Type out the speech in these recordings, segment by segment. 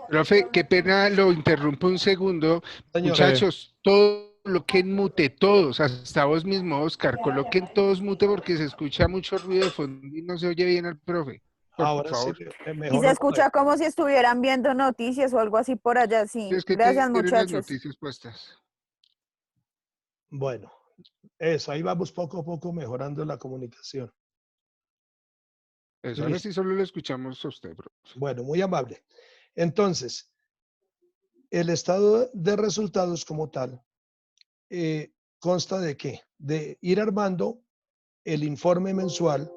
Profe, qué pena, lo interrumpo un segundo. Señor. Muchachos, todo coloquen mute, todos, hasta vos mismo, Oscar, coloquen todos mute porque se escucha mucho ruido de fondo y no se oye bien al profe. Por Ahora sí favor. Y se mejoró por ahí. escucha como si estuvieran viendo noticias o algo así por allá, sí. Es que Gracias, tienen las muchachos. noticias puestas. Bueno, eso, ahí vamos poco a poco mejorando la comunicación. Eso, ahora Listo. sí solo lo escuchamos a usted, profe. Bueno, muy amable. Entonces, el estado de resultados como tal consta de qué? De ir armando el informe mensual,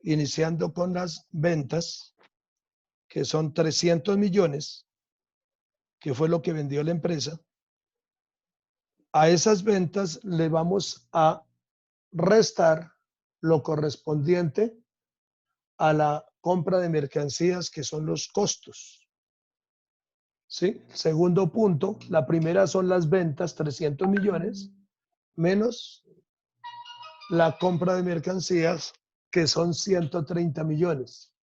iniciando con las ventas, que son 300 millones, que fue lo que vendió la empresa. A esas ventas le vamos a restar lo correspondiente a la compra de mercancías, que son los costos. ¿Sí? Segundo punto, la primera son las ventas, 300 millones, menos la compra de mercancías, que son 130 millones.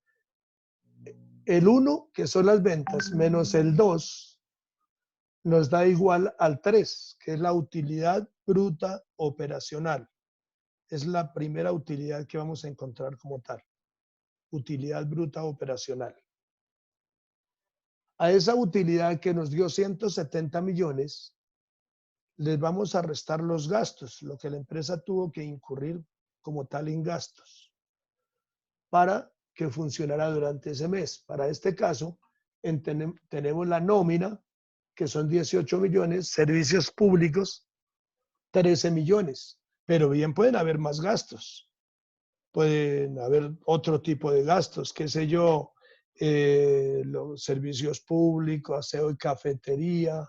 El 1, que son las ventas, menos el 2, nos da igual al 3, que es la utilidad bruta operacional. Es la primera utilidad que vamos a encontrar como tal. Utilidad bruta operacional. A esa utilidad que nos dio 170 millones, les vamos a restar los gastos, lo que la empresa tuvo que incurrir como tal en gastos para que funcionara durante ese mes. Para este caso, tenemos la nómina, que son 18 millones, servicios públicos, 13 millones, pero bien pueden haber más gastos. Pueden haber otro tipo de gastos, qué sé yo, los servicios públicos, aseo y cafetería,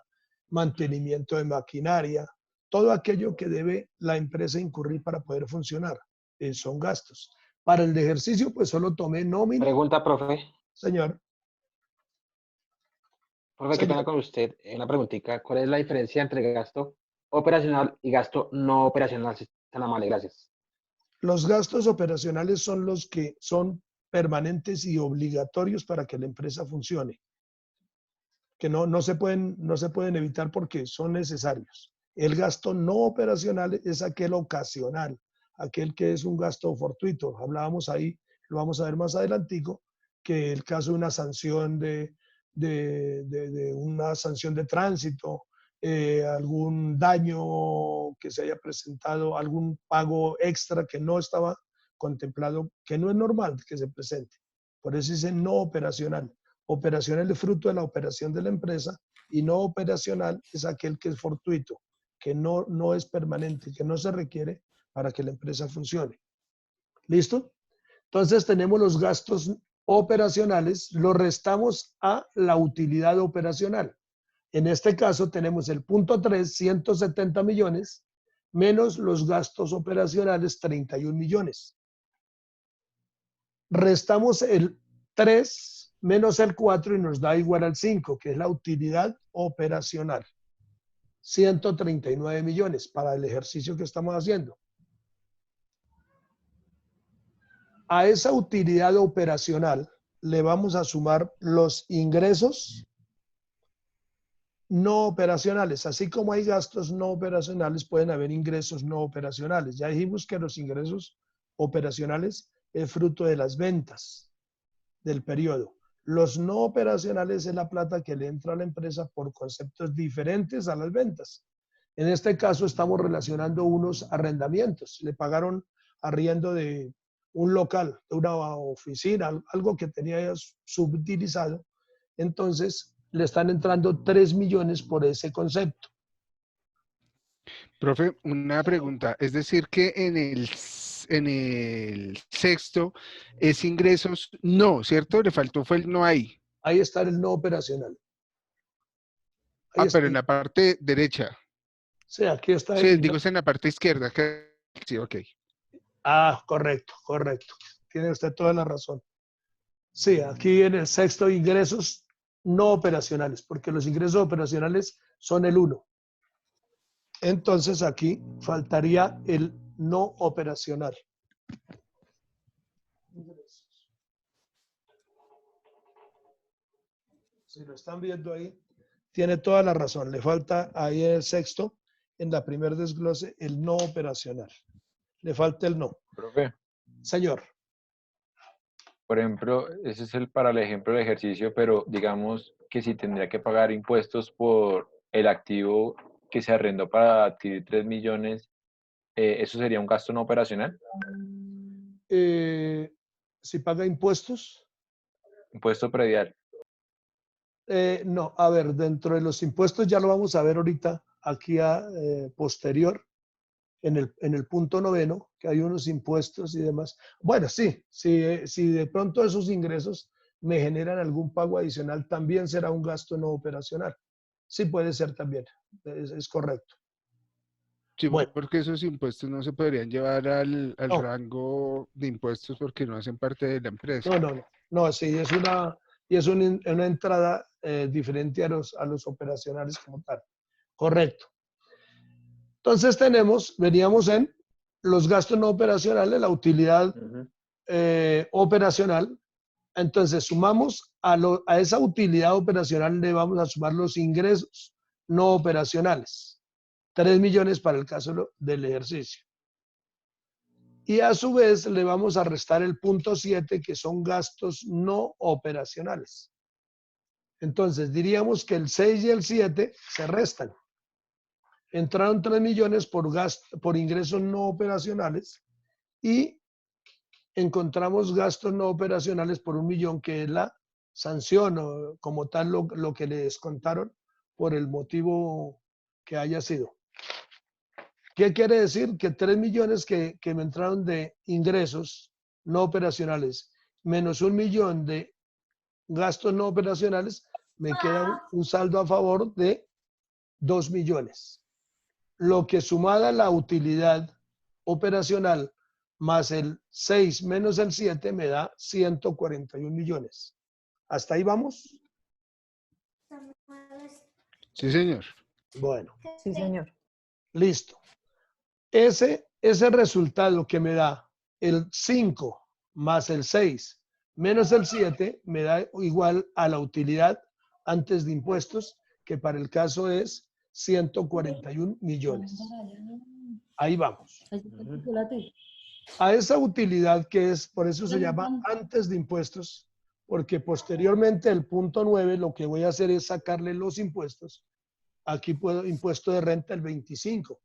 mantenimiento de maquinaria, todo aquello que debe la empresa incurrir para poder funcionar, son gastos. Para el de ejercicio, pues solo tomé nómina. Pregunta, profe. Señor. Profe, qué pena Señor. con usted. Una preguntita. ¿Cuál es la diferencia entre gasto operacional y gasto no operacional? Si tan amable, gracias. Los gastos operacionales son los que son permanentes y obligatorios para que la empresa funcione, que no se pueden evitar porque son necesarios. El gasto no operacional es aquel ocasional, aquel que es un gasto fortuito. Hablábamos ahí, lo vamos a ver más adelantico, que el caso de una sanción una sanción de tránsito, algún daño que se haya presentado, algún pago extra que no estaba contemplado, que no es normal que se presente. Por eso dice no operacional. Operacional es fruto de la operación de la empresa y no operacional es aquel que es fortuito, que no es permanente, que no se requiere para que la empresa funcione. ¿Listo? Entonces tenemos los gastos operacionales, los restamos a la utilidad operacional. En este caso tenemos el punto 3, 170 millones, menos los gastos operacionales, 31 millones. Restamos el 3 menos el 4 y nos da igual al 5, que es la utilidad operacional. 139 millones para el ejercicio que estamos haciendo. A esa utilidad operacional le vamos a sumar los ingresos no operacionales. Así como hay gastos no operacionales, pueden haber ingresos no operacionales. Ya dijimos que los ingresos operacionales es fruto de las ventas del periodo. Los no operacionales es la plata que le entra a la empresa por conceptos diferentes a las ventas. En este caso estamos relacionando unos arrendamientos. Le pagaron arriendo de un local, de una oficina, algo que tenía subutilizado. Entonces le están entrando 3 millones por ese concepto. Profe, una pregunta. Es decir, que en el sexto es ingresos no, ¿cierto? Le faltó fue el no ahí. Ahí está el no operacional. Ahí está. Pero en la parte derecha. Sí, aquí está Sí, el no. digo, es en la parte izquierda. Sí, ok. Correcto, correcto. Tiene usted toda la razón. Sí, aquí en el sexto, ingresos no operacionales, porque los ingresos operacionales son el 1. Entonces aquí faltaría el no operacional. Si lo están viendo ahí, tiene toda la razón. Le falta ahí el sexto, en la primer desglose, el no operacional. Le falta el no. Profe, Señor, por ejemplo, ese es para el ejemplo del ejercicio, pero digamos que si tendría que pagar impuestos por el activo que se arrendó para adquirir 3 millones, ¿eso sería un gasto no operacional? si paga impuestos, Impuesto predial. no, a ver, dentro de los impuestos ya lo vamos a ver ahorita, aquí a posterior, en el punto 9, que hay unos impuestos y demás. Bueno, sí, si de pronto esos ingresos me generan algún pago adicional, también será un gasto no operacional. Sí puede ser también, es correcto. Sí, Bueno, porque esos impuestos no se podrían llevar al no, rango de impuestos porque no hacen parte de la empresa. no, sí, una entrada diferente a los operacionales como tal. Correcto. Entonces veníamos en los gastos no operacionales, la utilidad operacional. Entonces sumamos a esa utilidad operacional, le vamos a sumar los ingresos no operacionales. 3 millones para el caso del ejercicio. Y a su vez le vamos a restar el punto 7, que son gastos no operacionales. Entonces diríamos que el 6 y el 7 se restan. Entraron 3 millones por ingresos no operacionales y encontramos gastos no operacionales por 1 millón, que es la sanción o como tal lo que le descontaron por el motivo que haya sido. ¿Qué quiere decir? Que 3 millones que me entraron de ingresos no operacionales menos 1 millón de gastos no operacionales, me queda un saldo a favor de 2 millones. Lo que sumada a la utilidad operacional más el 6 menos el 7 me da 141 millones. ¿Hasta ahí vamos? Sí, señor. Bueno, Sí, señor. listo. Ese resultado que me da el 5 más el 6 menos el 7 me da igual a la utilidad antes de impuestos, que para el caso es 141 millones. Ahí vamos. A esa utilidad que es, por eso se llama antes de impuestos, porque posteriormente el punto 9 lo que voy a hacer es sacarle los impuestos. Aquí puedo impuesto de renta el 25.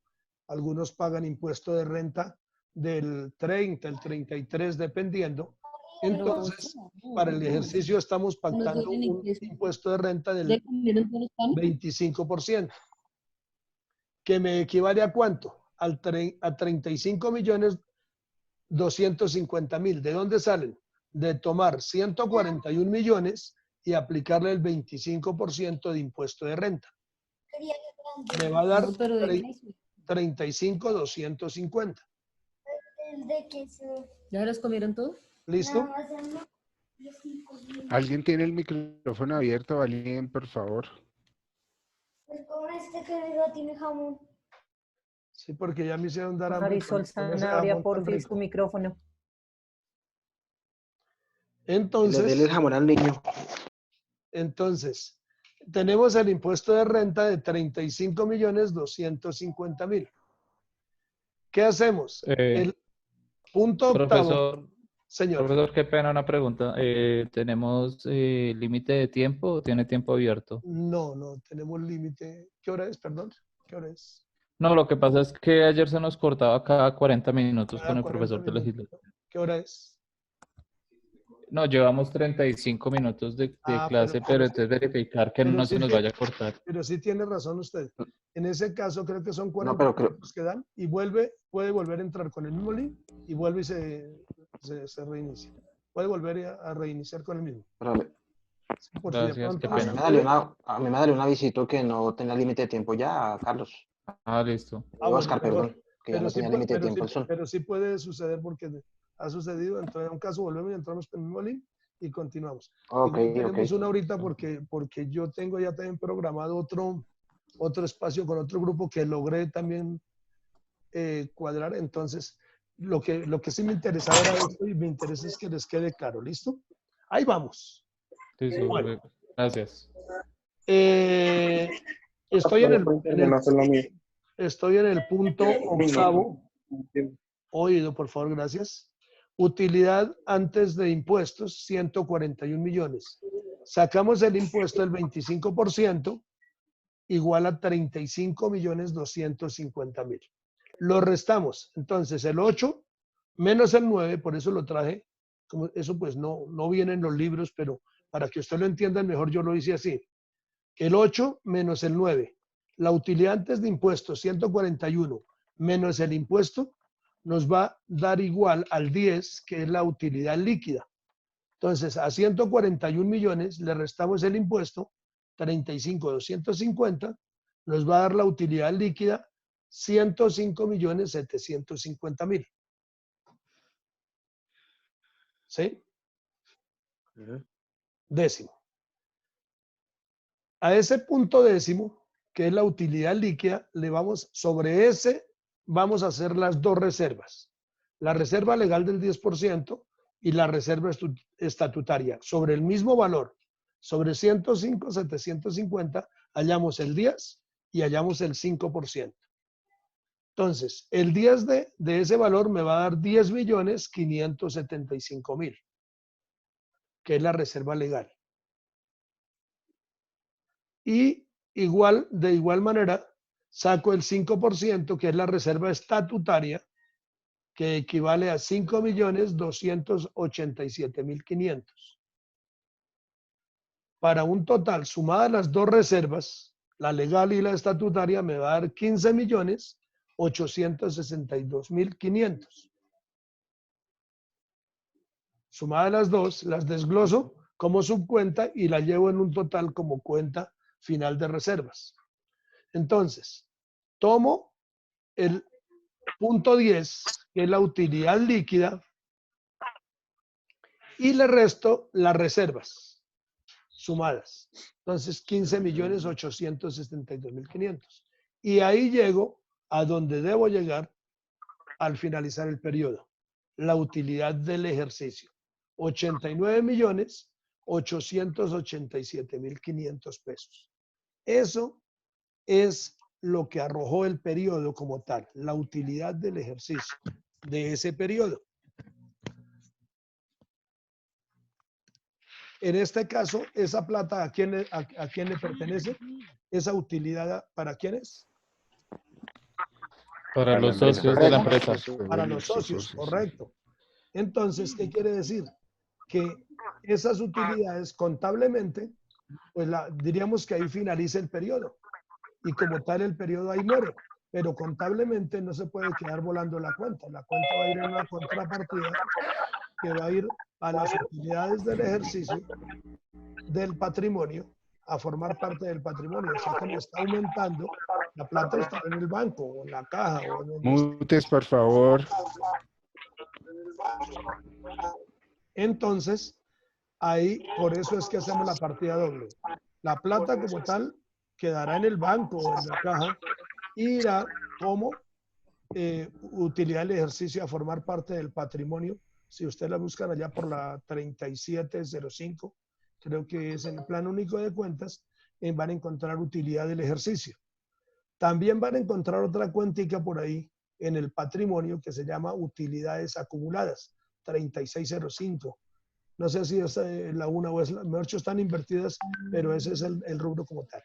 Algunos pagan impuesto de renta del 30, el 33, dependiendo. Entonces, para el ejercicio estamos pactando un impuesto de renta del 25%, que me equivale a ¿cuánto? A 35 millones 250 mil. ¿De dónde salen? De tomar 141 millones y aplicarle el 25% de impuesto de renta. Me va a dar 35 250. ¿Ya los comieron todos? ¿Listo? ¿Alguien tiene el micrófono abierto? ¿Alguien, por favor? Pues como este que no tiene jamón. Sí, porque ya me hicieron dar hambre Marisol con ese Sanabria, jamón tan porfis, rico. su micrófono. Le Entonces, dele el jamón al niño. entonces, tenemos el impuesto de renta de 35 millones 250 mil. ¿Qué hacemos? El punto octavo. Señor, Profesor, qué pena una pregunta. ¿Tenemos límite de tiempo o tiene tiempo abierto? no tenemos límite. ¿Qué hora es? Perdón. ¿Qué hora es? No, lo que pasa es que ayer se nos cortaba cada 40 minutos Cada con el 40 profesor de minutos. legislación. ¿Qué hora es? No, llevamos 35 minutos de clase, pero entonces verificar que no se nos vaya a cortar. Pero sí tiene razón usted. En ese caso creo que son 40 No, pero minutos que dan y puede volver a entrar con el mismo link y vuelve y se reinicia. Puede volver a reiniciar con el mismo. Pero a mí, Sí, por si de Gracias, pronto qué no se pena. puede. a mí me salió un avisito que no tenía límite de tiempo ya, Carlos. Ah, listo. Bueno, Oscar, mejor. perdón, que ya no tenía límite de tiempo el sol. Pero sí puede suceder porque ha sucedido. Entonces, en un caso volvemos y entramos con el mismo link y continuamos. Ok, Igual tenemos ok. una ahorita porque yo tengo ya también programado otro espacio con otro grupo que logré también cuadrar. Entonces, lo que sí me interesaba era esto y me interesa es que les quede claro. ¿Listo? Ahí vamos. Listo, Bueno, gracias. Estoy en No es lo mío. estoy en el punto octavo. Oído, por favor, gracias. Utilidad antes de impuestos, 141 millones. Sacamos el impuesto del 25%, igual a 35.250.000. Lo restamos. Entonces, el 8 menos el 9, por eso lo traje. Como eso pues no viene en los libros, pero para que usted lo entienda mejor, yo lo hice así. El 8 menos el 9. La utilidad antes de impuestos, 141, menos el impuesto, nos va a dar igual al 10, que es la utilidad líquida. Entonces, a 141 millones le restamos el impuesto, 35.250, nos va a dar la utilidad líquida, 105.750.000. ¿Sí? Décimo. A ese punto décimo, que es la utilidad líquida, sobre ese vamos a hacer las dos reservas. La reserva legal del 10% y la reserva estatutaria. Sobre el mismo valor, sobre 105.750, hallamos el 10 y hallamos el 5%. Entonces, el 10 de ese valor me va a dar 10.575.000, que es la reserva legal. Y de igual manera, saco el 5%, que es la reserva estatutaria, que equivale a 5.287.500. Para un total, sumadas las dos reservas, la legal y la estatutaria, me va a dar 15.862.500. Sumadas las dos, las desgloso como subcuenta y la llevo en un total como cuenta final de reservas. Entonces, tomo el punto 10, que es la utilidad líquida, y le resto las reservas sumadas. Entonces, 15.872.500. Y ahí llego a donde debo llegar al finalizar el periodo. La utilidad del ejercicio. 89.887.500 pesos. Eso es lo que arrojó el periodo como tal, la utilidad del ejercicio de ese periodo. En este caso, esa plata, ¿a quién le pertenece? ¿Esa utilidad para quién es? Para los socios de la empresa. Para los socios, correcto. Entonces, ¿qué quiere decir? Que esas utilidades contablemente, pues diríamos que ahí finaliza el periodo. Y como tal, el periodo ahí muere. Pero contablemente no se puede quedar volando la cuenta. La cuenta va a ir en una contrapartida que va a ir a las utilidades del ejercicio del patrimonio, a formar parte del patrimonio. O sea, que me está aumentando, la plata está en el banco, o en la caja, o en donde Mutes, por favor. Entonces, ahí, por eso es que hacemos la partida doble. La plata como tal quedará en el banco o en la caja, irá como utilidad del ejercicio a formar parte del patrimonio. Si ustedes la buscan allá por la 3705, creo que es en el Plan Único de Cuentas, van a encontrar utilidad del ejercicio. También van a encontrar otra cuentica por ahí en el patrimonio que se llama utilidades acumuladas, 3605. No sé si es la una o es la, mejor dicho, están invertidas, pero ese es el rubro como tal.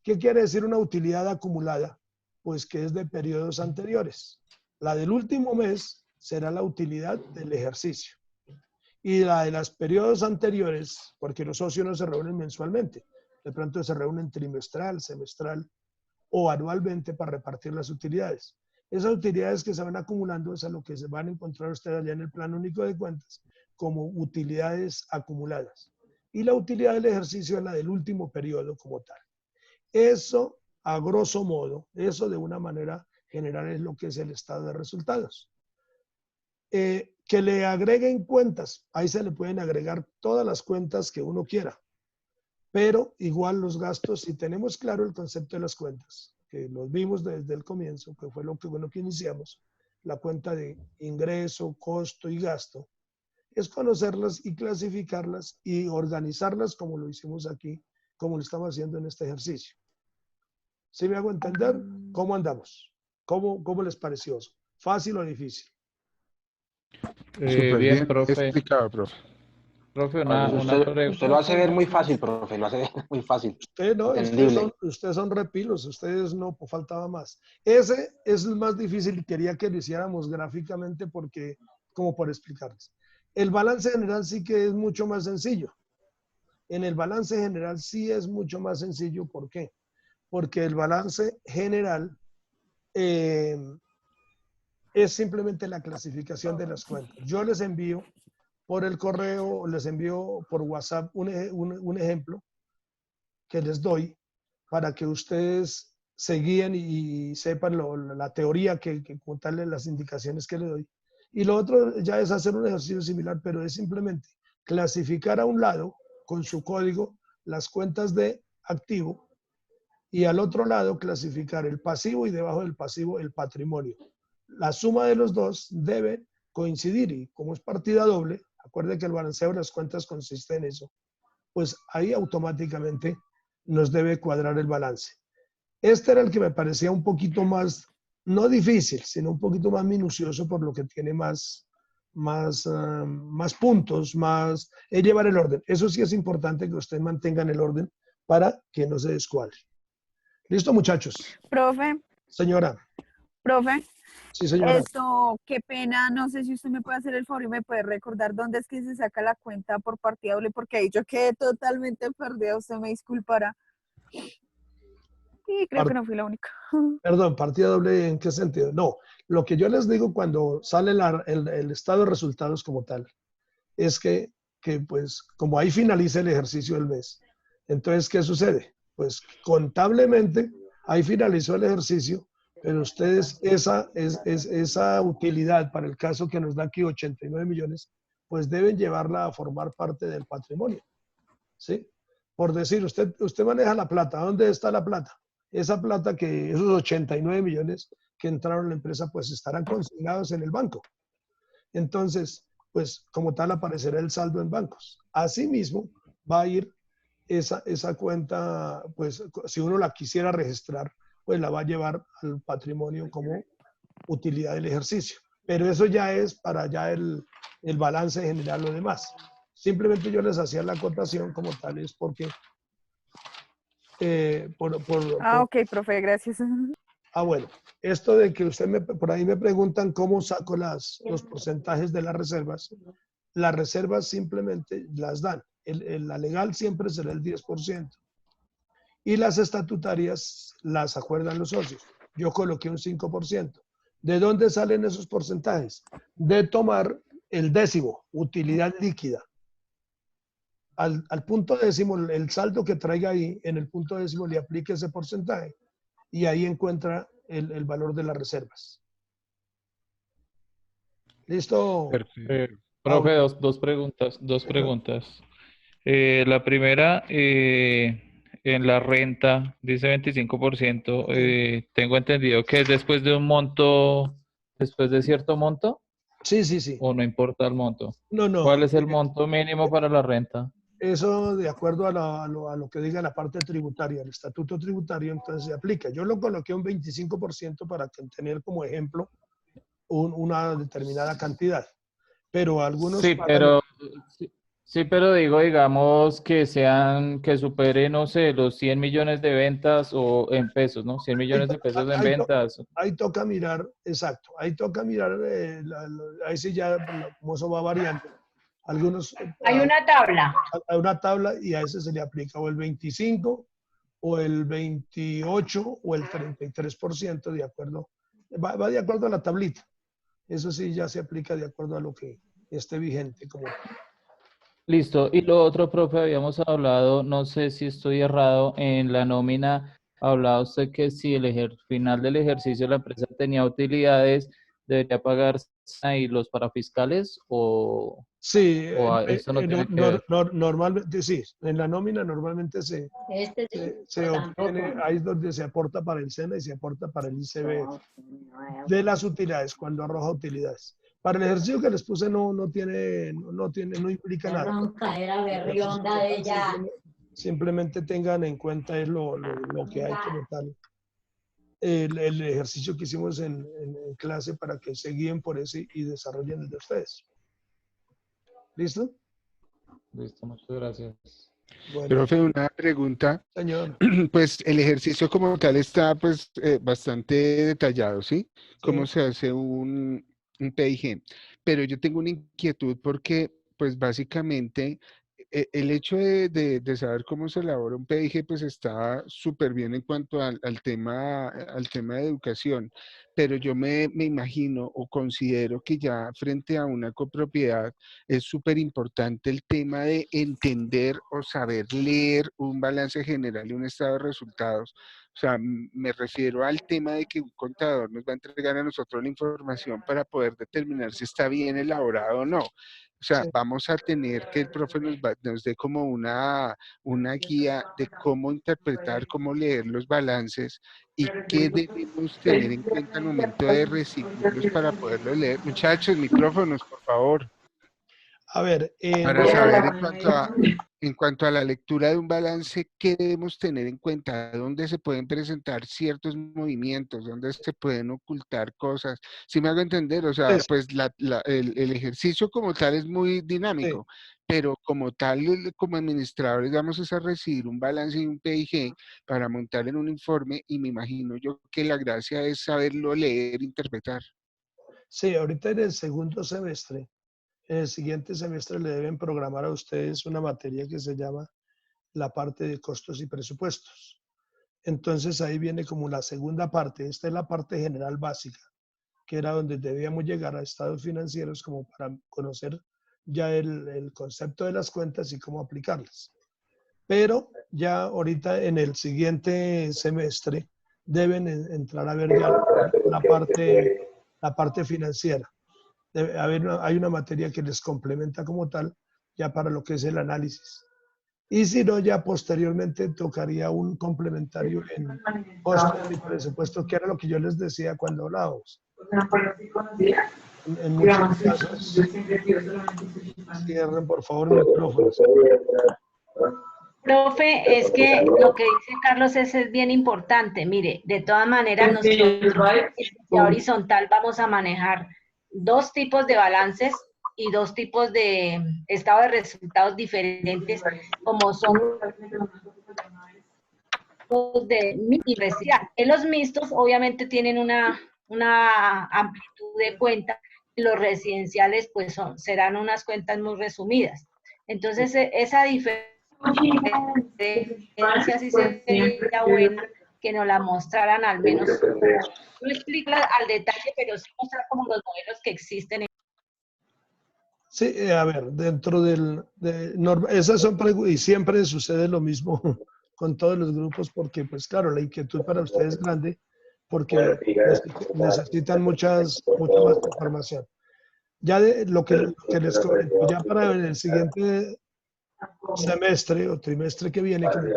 ¿Qué quiere decir una utilidad acumulada? Pues que es de periodos anteriores. La del último mes será la utilidad del ejercicio. Y la de los periodos anteriores, porque los socios no se reúnen mensualmente, de pronto se reúnen trimestral, semestral o anualmente para repartir las utilidades. Esas utilidades que se van acumulando es a lo que se van a encontrar ustedes allá en el Plan Único de Cuentas como utilidades acumuladas. Y la utilidad del ejercicio es la del último periodo como tal. Eso, a grosso modo, eso de una manera general es lo que es el estado de resultados. Que le agreguen cuentas, ahí se le pueden agregar todas las cuentas que uno quiera, pero igual los gastos, si tenemos claro el concepto de las cuentas, que los vimos desde el comienzo, que fue lo que iniciamos, la cuenta de ingreso, costo y gasto, es conocerlas y clasificarlas y organizarlas como lo hicimos aquí como lo estamos haciendo en este ejercicio. ¿Sí me hago entender? ¿Cómo andamos? ¿Cómo les pareció? ¿Fácil o difícil? Súper Bien, bien profe. explicado, profe. Profe, Usted lo hace ver muy fácil, profe, lo hace ver muy fácil. Ustedes no, Entendible. ustedes son repilos, ustedes no, pues faltaba más. Ese es el más difícil y quería que lo hiciéramos gráficamente porque, como por explicarles. El balance general sí que es mucho más sencillo. En el balance general sí es mucho más sencillo. ¿Por qué? Porque el balance general es simplemente la clasificación de las cuentas. Yo les envío por el correo, les envío por WhatsApp un ejemplo que les doy para que ustedes se guíen y sepan la teoría que como tal las indicaciones que les doy. Y lo otro ya es hacer un ejercicio similar, pero es simplemente clasificar a un lado con su código las cuentas de activo y al otro lado clasificar el pasivo y debajo del pasivo el patrimonio. La suma de los dos debe coincidir y como es partida doble, acuérdense que el balanceo de las cuentas consiste en eso, pues ahí automáticamente nos debe cuadrar el balance. Este era el que me parecía un poquito más, no difícil, sino un poquito más minucioso por lo que tiene más puntos, es llevar el orden. Eso sí es importante que ustedes mantengan el orden para que no se descuadre. ¿Listo, muchachos? Profe, Señora. profe, Sí, señora. esto, qué pena, no sé si usted me puede hacer el favor y me puede recordar dónde es que se saca la cuenta por partida doble, porque ahí yo quedé totalmente perdida, usted me disculpará. Y creo que no fui la única. Perdón, partida doble, ¿en qué sentido? No, lo que yo les digo cuando sale el estado de resultados como tal, es que pues como ahí finaliza el ejercicio del mes, entonces, ¿qué sucede? Pues contablemente ahí finalizó el ejercicio, pero ustedes esa utilidad para el caso que nos da aquí 89 millones, pues deben llevarla a formar parte del patrimonio, ¿sí? Por decir, usted maneja la plata, ¿dónde está la plata? Esa plata que esos 89 millones que entraron en la empresa, pues estarán consignados en el banco. Entonces, pues como tal aparecerá el saldo en bancos. Asimismo, va a ir esa cuenta, pues si uno la quisiera registrar, pues la va a llevar al patrimonio como utilidad del ejercicio. Pero eso ya es para ya el balance general, lo demás. Simplemente yo les hacía la acotación como tal, es porque Ok, profe, gracias. bueno, esto de que por ahí me preguntan cómo saco los porcentajes de las reservas simplemente las dan. La legal siempre será el 10% y las estatutarias las acuerdan los socios. Yo coloqué un 5%. ¿De dónde salen esos porcentajes? De tomar el décimo, utilidad líquida. Al punto décimo, el saldo que traiga ahí, en el punto décimo le aplique ese porcentaje y ahí encuentra el valor de las reservas. ¿Listo? Perfecto. Profe, dos preguntas. La primera, en la renta, dice 25%, tengo entendido que es después de un monto, después de cierto monto, Sí, sí, sí. o no importa el monto. No, no. ¿Cuál es el monto mínimo para la renta? Eso de acuerdo a lo que diga la parte tributaria, el estatuto tributario, entonces se aplica. Yo lo coloqué un 25% para tener como ejemplo una determinada cantidad. Pero algunos Sí, pero digo, digamos que que supere, no sé, los 100 millones de ventas o en pesos, ¿no? 100 millones de pesos en ventas. Ahí toca mirar, exacto, ahí toca mirar, ahí sí ya, como eso va variando. Algunos... Hay una tabla. Hay una tabla y a ese se le aplica o el 25 o el 28 o el 33% de acuerdo. Va de acuerdo a la tablita. Eso sí ya se aplica de acuerdo a lo que esté vigente. Listo. Y lo otro, profe, habíamos hablado, no sé si estoy errado, en la nómina, hablaba usted que si el final del ejercicio la empresa tenía utilidades, debería pagar ahí los parafiscales o... Sí, eso no tiene que ver. normalmente sí, en la nómina normalmente se obtiene, ahí es donde se aporta para el SENA y se aporta para el ICBF de las utilidades, cuando arroja utilidades. Para el ejercicio que les puse no implica nada. Era berrionda de ella. Simplemente tengan en cuenta es lo que hay como tal. El ejercicio que hicimos en clase para que se guíen por ese y desarrollen el de ustedes. ¿Listo? Listo, muchas gracias. Bueno, Profe, una pregunta. señor. Pues el ejercicio como tal está pues bastante detallado, ¿sí? Cómo Sí. se hace un PIG. Pero yo tengo una inquietud porque pues básicamente el hecho de saber cómo se elabora un PIG pues está súper bien en cuanto al tema de educación. Pero yo me imagino o considero que ya frente a una copropiedad es súper importante el tema de entender o saber leer un balance general y un estado de resultados. O sea, me refiero al tema de que un contador nos va a entregar a nosotros la información para poder determinar si está bien elaborado o no. O sea, Sí. vamos a tener que el profe nos dé como una guía de cómo interpretar, cómo leer los balances y qué debemos tener en cuenta al momento de recibirlos para poderlos leer. Muchachos, micrófonos, por favor. A ver, Para saber en cuanto a la lectura de un balance, ¿qué debemos tener en cuenta? ¿Dónde se pueden presentar ciertos movimientos? ¿Dónde se pueden ocultar cosas? Si me hago entender, o sea, sí, pues el ejercicio como tal es muy sí. dinámico, pero como tal, como administradores vamos es a recibir un balance y un PIG para montar en un informe y me imagino yo que la gracia es saberlo leer, interpretar. Sí, ahorita en el segundo semestre, en el siguiente semestre le deben programar a ustedes una materia que se llama la parte de costos y presupuestos. Entonces ahí viene como la segunda parte. Esta es la parte general básica, que era donde debíamos llegar a estados financieros como para conocer ya el concepto de las cuentas y cómo aplicarlas. Pero ya ahorita en el siguiente semestre deben entrar a ver ya la parte financiera. Hay una materia que les complementa como tal ya para lo que es el análisis. Y si no, ya posteriormente tocaría un complementario en costos y presupuestos, que era lo que yo les decía cuando hablábamos. En muchos casos, cierren por favor micrófonos. Profe, es que lo que dice Carlos es bien importante. Mire, de todas maneras, nosotros en horizontal vamos a manejar dos tipos de balances y dos tipos de estado de resultados diferentes, como son los de mixto y residencial. En los mixtos, obviamente, tienen una amplitud de cuentas, y los residenciales, pues, serán unas cuentas muy resumidas. Entonces, esa diferencia sí sería buena que nos la mostraran al menos, no explicar al detalle, pero sí mostrar como los modelos que existen. Sí, a ver, dentro esas son y siempre sucede lo mismo con todos los grupos, porque pues claro, la inquietud para ustedes es grande, porque necesitan mucha más información. Ya de lo que les comento, ya para el siguiente semestre o trimestre que viene, como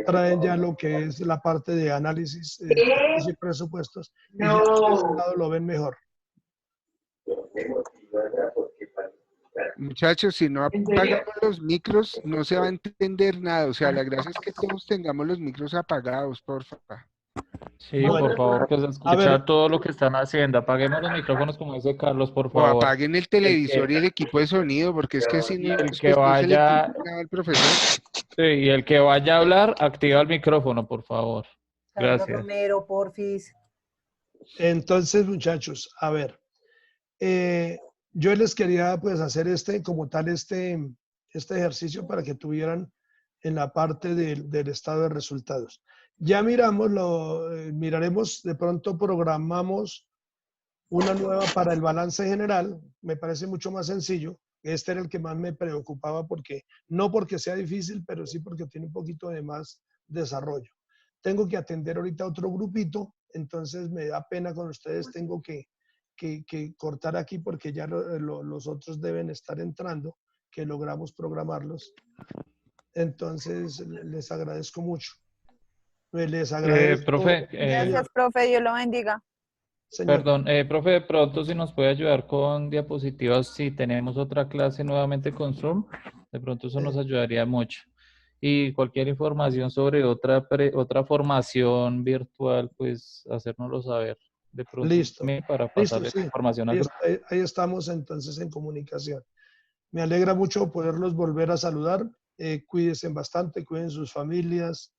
traen ya lo que es la parte de análisis y presupuestos, y ya de ese lado lo ven mejor. Muchachos, si no apagamos los micros, no se va a entender nada. O sea, la gracia es que todos tengamos los micros apagados, por favor. Sí, Bueno, por favor, que se a ver. escucha todo lo que están haciendo. Apaguemos los micrófonos, como dice Carlos, por O favor. apaguen el televisor y el equipo de sonido, porque es que si no, El que después no se le vaya, entiende nada al profesor. sí, y el que vaya a hablar, activa el micrófono, por favor. Carlos Gracias. Romero, porfis. Entonces, muchachos, a ver, yo les quería pues hacer como tal este ejercicio para que tuvieran en la parte del estado de resultados. Ya miraremos, de pronto programamos una nueva para el balance general, me parece mucho más sencillo. Este era el que más me preocupaba no porque sea difícil, pero sí porque tiene un poquito de más desarrollo. Tengo que atender ahorita otro grupito, entonces me da pena con ustedes, tengo que cortar aquí porque ya los otros deben estar entrando, que logramos programarlos. Entonces, les agradezco mucho. Les agradezco. Profe, Gracias, profe, Dios lo bendiga. Señor. perdón, profe, de pronto si nos puede ayudar con diapositivas, si tenemos otra clase nuevamente con Zoom, de pronto eso nos ayudaría mucho. y cualquier información sobre otra formación virtual, pues hacérnoslo saber de pronto Listo, también para listo, pasarle sí. la información al grupo. Ahí estamos entonces en comunicación. Me alegra mucho poderlos volver a saludar. Cuídense bastante, cuiden sus familias.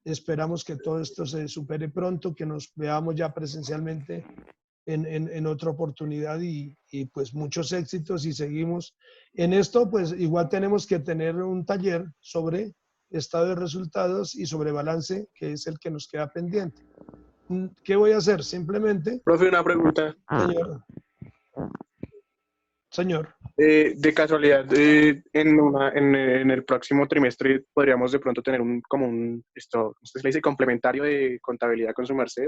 Esperamos que todo esto se supere pronto, que nos veamos ya presencialmente en otra oportunidad y pues muchos éxitos y seguimos. En esto pues igual tenemos que tener un taller sobre estado de resultados y sobre balance, que es el que nos queda pendiente. ¿Qué voy a hacer? Simplemente, Profe, una pregunta. Señor. De casualidad, en el próximo trimestre podríamos de pronto tener ¿usted le dice complementario de contabilidad con su merced?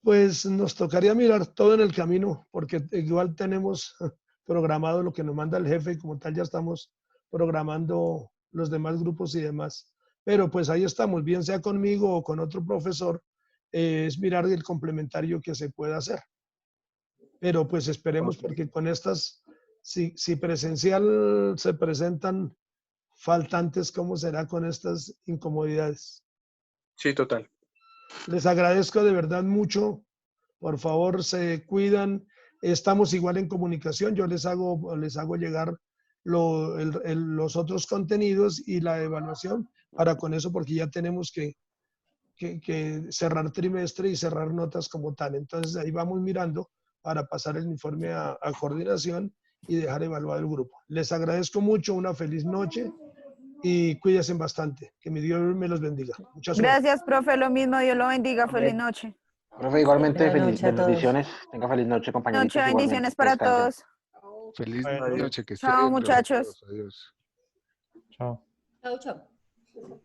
Pues nos tocaría mirar todo en el camino, porque igual tenemos programado lo que nos manda el jefe y como tal ya estamos programando los demás grupos y demás. Pero pues ahí estamos, bien sea conmigo o con otro profesor, es mirar el complementario que se pueda hacer. Pero pues esperemos porque con estas, si presencial se presentan faltantes, ¿cómo será con estas incomodidades? Sí, total. Les agradezco de verdad mucho. Por favor, se cuidan. Estamos igual en comunicación. Yo les hago llegar los otros contenidos y la evaluación para con eso, porque ya tenemos que cerrar trimestre y cerrar notas como tal. Entonces ahí vamos mirando para pasar el informe a coordinación y dejar evaluado el grupo. Les agradezco mucho, una feliz noche y cuídense bastante. Que mi Dios me los bendiga. Muchas gracias. Gracias, profe, lo mismo, Dios lo bendiga, feliz noche. Profe, igualmente, Buenas noches a todos. bendiciones. Tenga feliz noche, compañeritos. Noche, bendiciones Igualmente, para descansen. todos. Feliz Bueno, noche, que Chao, estén muchachos. Adiós. Chao. Chau, chau.